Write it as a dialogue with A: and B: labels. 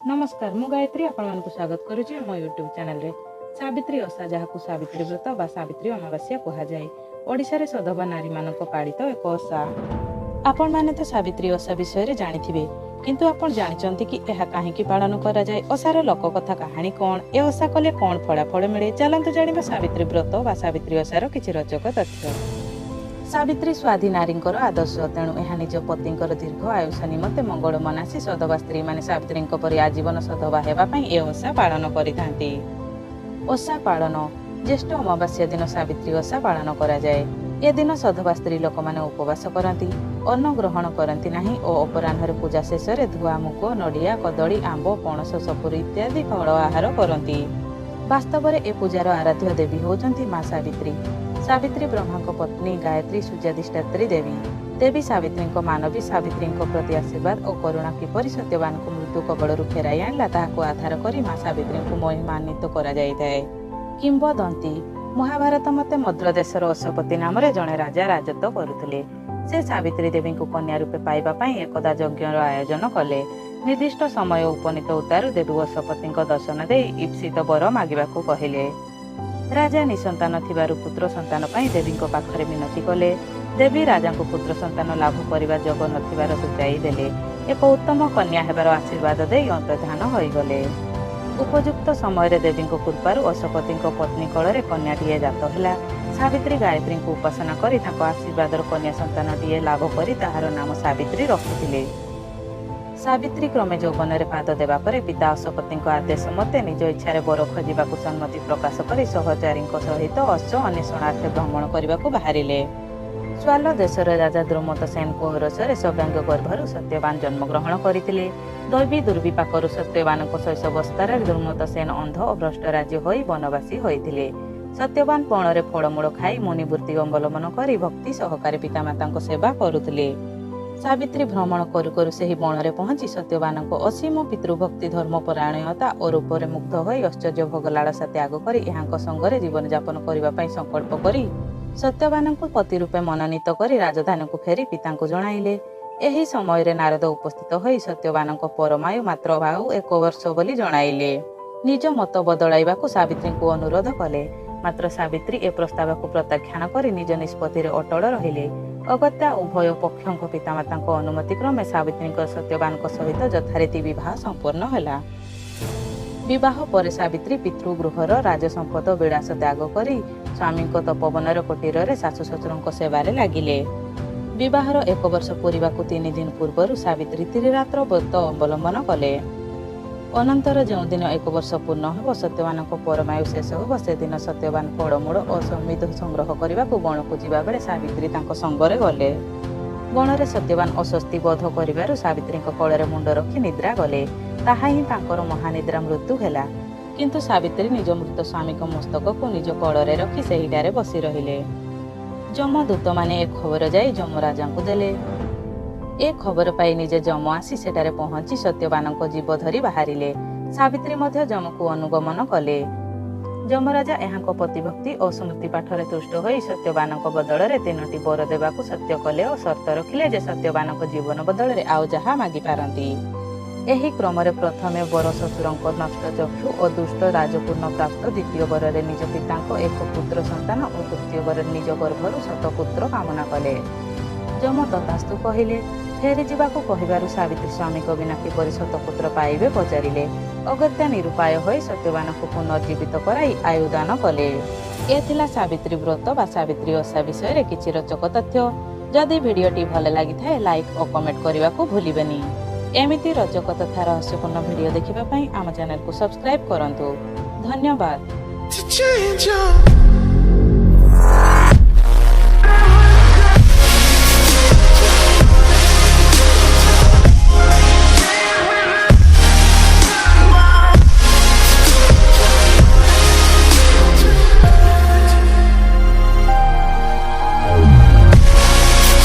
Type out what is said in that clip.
A: नमस्कार मु गायत्री आपण स्वागत करुच्ची मो यूट्यूब चैनल रे। सावित्री ओषा जहाँ सावित्री व्रत बा सावित्री अमावास्या कहुए ओडिशा रे सधवा नारी मानक पालित एक ओषा। आपण माने तो सावित्री ओषा विषय जानिथिबे किंतु आपण जानिचंती कि एहा काहेकि पालन करा जाय, ओषार लोक कथा कहानी कोन, ए ओषा कले कोन फलाफल मिले, चलंतु जानिबा सावित्री व्रत बा सावित्री ओषार किछि रोचक तथ्य। सावित्री स्वाधी नारींकर आदर्श, तेणु यह निज पतिंकर दीर्घ आयुष निमंते मंगल मनासी सधवा स्त्री माने सावित्री परि आजीवन सधवा हेबा पई ए ओषा पालन करिथांती। ओषा पालन ज्येष्ठ अमावास्या दिन सावित्री ओषा पालन करा जाए। ए दिन सधवा स्त्री लोक माने उपवास करती, अन्न ग्रहण करती नाही और अपराह्न पूजा शेष रे धुआ मुग नडिया कदली आंब पणस सपुरी इत्यादि फल आहार करती। वास्तव में ए पूजार आराध्य देवी होचंती मां सावित्री। सावित्री ब्रह्मा पत्नी, गायत्री सूर्याधिष्ठात्री देवी। देवी सावित्री मानवी सावित्री प्रति आशीर्वाद और करुणा किपरि सत्यवान को मृत्यु कबलरू फेराई आणला ताहाको आधार करी मां सावित्री को महिमान्वित करा जायताए। किंवदंती महाभारत मते मद्र देशर अशोपति नाम जड़े राजा राजत्व करुथिले। से सावित्री देवी को कन्या रूपे पाइबा पई एकदा यज्ञर आयोजन कले। निर्दिष्ट समय उपनीत उतारू देवी अशोपति दर्शन दे ईप्सित वर मागिबाकू कहिले। राजा निसंतान थिबारु पुत्र संतान पाई देवी पाखरे मिनती कले। देवी राजा को पुत्र संतान लाभ करिबा जग नथिबार सूचाई देले। एक उत्तम कन्या हेबार आशीर्वाद दे अंतर्धान होई गले। उपयुक्त समय देवी कृपारु अशोपति पत्नी कଳରେ कन्याटीए जात हैला। सावित्री गायत्री को उपासना करी ताको आशीर्वादर कन्या संतानटीए लाभ करी ताहार नाम सावित्री रखिथिले। सावित्री क्रमे यौवन में पाद देवा परे पिता अशोपति आदेश मते निज इच्छा वर खोजा सम्मति प्रकाश कर सहचारी सहित अश्व अन्वेषणार्थे भ्रमण करने को बाहरिले। स्वाल देशर राजा द्रुमत सेन कोरसरे सौभाग्य गर्भरु सत्यवान जन्मग्रहण करथिले। दैवी दुर्विपाकरु सत्यवान शैशवस्थार द्रुमत सेन अंध और भ्रष्ट राज्य होई वनवासी होइथिले। सत्यवान पणरे फलमूल खाई मुनिवृत्ति अवलंबन करी भक्ति सहकारी पितामाता सेवा करुथिले। सावित्री भ्रमण करू करू से ही बणरे पहुंची सत्यवान असीम पितृभक्ति धर्मपरायणता और रूपरे मुग्ध होई आश्चर्य भोग लालसा त्याग करी एहांक संगरे जीवन यापन करिबा पई संकल्प करी सत्यवान को पति रूपे मनोनीत करी राजधानी को फेरी पिता को जणाइले। एही समय रे नारद उपस्थित होई सत्यवान परमायु मात्र भाव 1 वर्ष बोली जणाइले। निज मत बदलाइबा को सावित्री को अनुरोध कले, मात्र सावित्री ए प्रस्ताव को प्रत्याख्यान करी निज निष्पत्ति रे अटल रहिले। अगत्या उभय पक्षों पितामाता अनुमति क्रमे सावित्री सत्यवान सहित यथारीति विवाह संपन्न होला। विवाह पर सावित्री पितृगृहर राजसंपद विलास त्याग करी स्वामी तपोवन कुटीर रे सासु ससुर सेवारे लागिले। विवाहर 1 वर्ष पूरा 3 दिन पूर्व सावित्री त्रिरात्र व्रत अवलंबन कले। अनंतर जो दिन 1 वर्ष पूर्ण हो सत्यवान परमायु शेष हो से दिन सत्यवान फलमूल और समिध संग्रह करने को बण को जीवा बेले सावित्री संगरे गले। बणरे सत्यवान अस्वस्ति बोध कर सावित्री कोଳରେ मुंड रखी निद्रा गले। ताहा ही तांकर महानिद्रा मृत्यु हैला। किंतु सावित्री निज मृत स्वामी मस्तक को निज कोଳରେ रखी सेहिडारे बसी रहिले। जमदूत माने एक खबर जाई जमराजा को देले। ए खबर पाई निजे जम आसी सेठारे पहुंची सत्यवान जीव धरी बाहरिले। सावित्री मध्य जम को अनुगमन कले। जमराजा यहाँ पतिभक्ति और स्मृति पाठरे तुष्ट होई सत्यवान बदल में 3टी वर देवा सत्य कले और शर्त रखिले जे सत्यवान जीवन बदल में आउ जहा मागी पारती। एही क्रम प्रथमे वर ससुर नष्ट चक्षु और दुष्ट राजपूर्ण प्राप्त, द्वितीय वर निज पिता 1 पुत्र संतान और तृतीय वर निज गर्भरु 7 पुत्र कामना कले। जम तथास्तु कहिले। फेरी जावाकू कहिबारु सावित्री स्वामी को बिना किपरि 7 पुत्र पाइबे पचारिले। अगत्या निरुपाय होई सत्यवान को पुनर्जीवित कराई आयुदान कले। ए थिला सावित्री व्रत बा सावित्री ओषा विषय रे किछि रोचक तथ्य। जदि भिडियोटी भल लागि थाए लाइक और कमेंट करने को भूलिबेनी। एमिति रोचक तथा रहस्यपूर्ण भिडियो देखिबा पई आम चैनल को सब्सक्राइब करंतु। धन्यवाद।